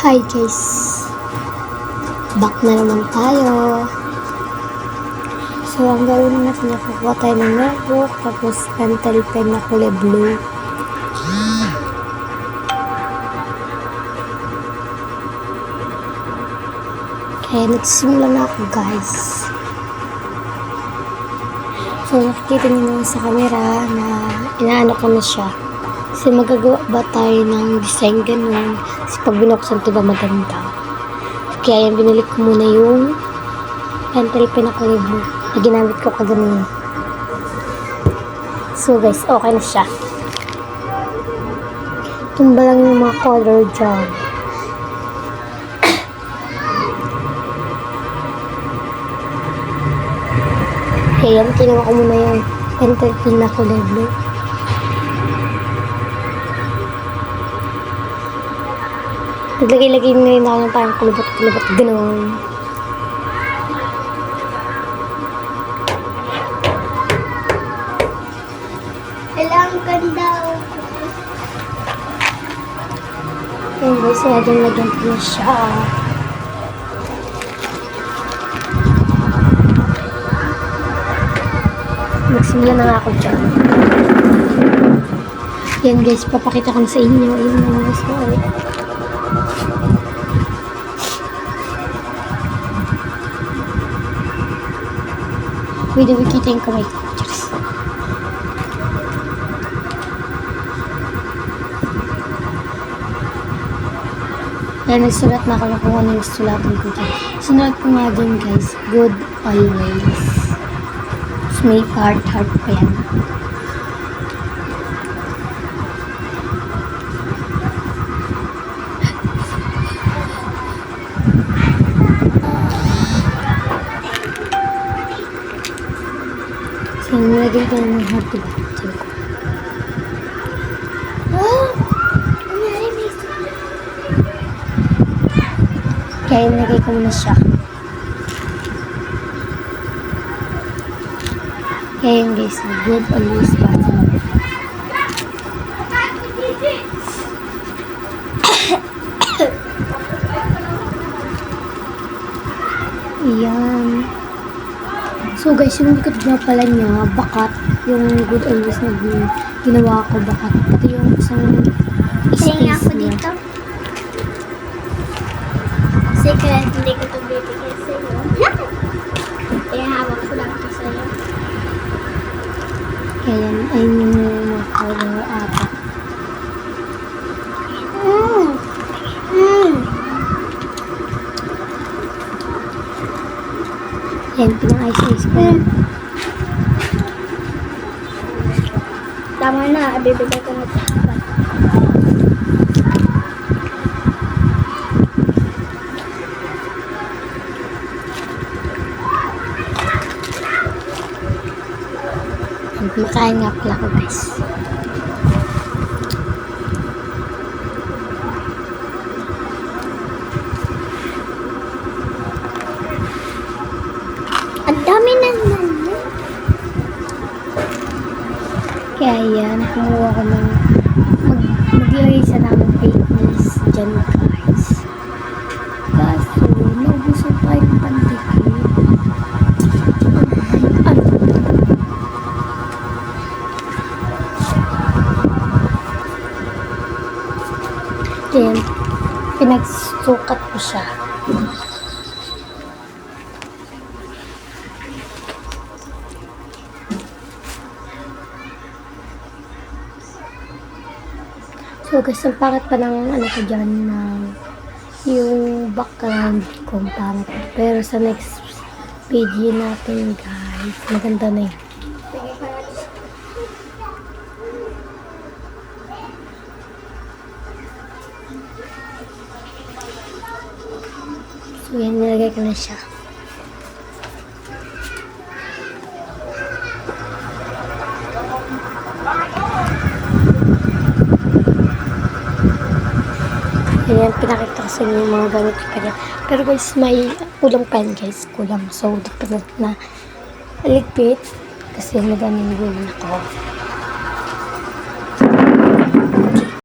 Hi guys, back na naman tayo. So ang gawin natin, kukuha tayo ng notebook, tapos pentel pen na kulay blue. Kaya nagsimula na ako guys. So nakikita niyo naman sa camera na inaano ko na siya. Kasi magagawa ba tayo ng design ganun? Kasi pag binuksan ito ba maganda? Kaya yung binili ko muna yung pentel pen na kulay blue na ginamit ko kagamin. So guys, okay na siya. Tumba lang yung mga color dyan. Kaya kinuha ko muna yung pentel pen na kulay blue. Naglagay-lagay na rin ako ng parang kulubot-kulubot gano'n. Ang ganda. Ayan guys, lagyan ko na siya. Magsimula na nga ako dyan. Yan guys, papakita ko na sa inyo. Ayan na guys. Wait, kita yung kamay ko. Cheers. Kaya nagsulat na ako na kung ano yung sulatan ko dyan. Sunulat ko nga dyan guys, good always. Tapos may heart pa yan. So, nilagay ko ng heart diba? Sabi ko. Kaya nilagay ko muna siya. Kaya yun guys, good always button. Ayan. So guys, yung likod na pala niya, bakat. Yung good always na ginawa ko, bakat. Ito yung isang Hinga space ako niya. dito. Kasi kaya hindi ko ito bibigay sa'yo. Kaya hawak ko lang ito sa'yo. Kaya ayun yung mga color ata. Ayan, pinang-ice ko. Tama na, bibigay ko na ito. Makain nga pala ko guys. Ang dami na naman. Kaya yan, kumuha ko ng maglagay sa namang fake nails dyan guys. Kaso, naubusan tayo ng pandikit. Then, pinagsukat ko siya. So guys, ang pangit pa ng ano ko dyan ng yung background kung pangit. Pero sa next video natin guys, maganda na yun. So yan, nilagay ko na siya. Ayan, pinakita ko sa inyo yung mga gamit ko kanya. Pero guys, may kulang pa yan guys. Kulang. So, dapat na ligpit. Kasi nag-anong ako.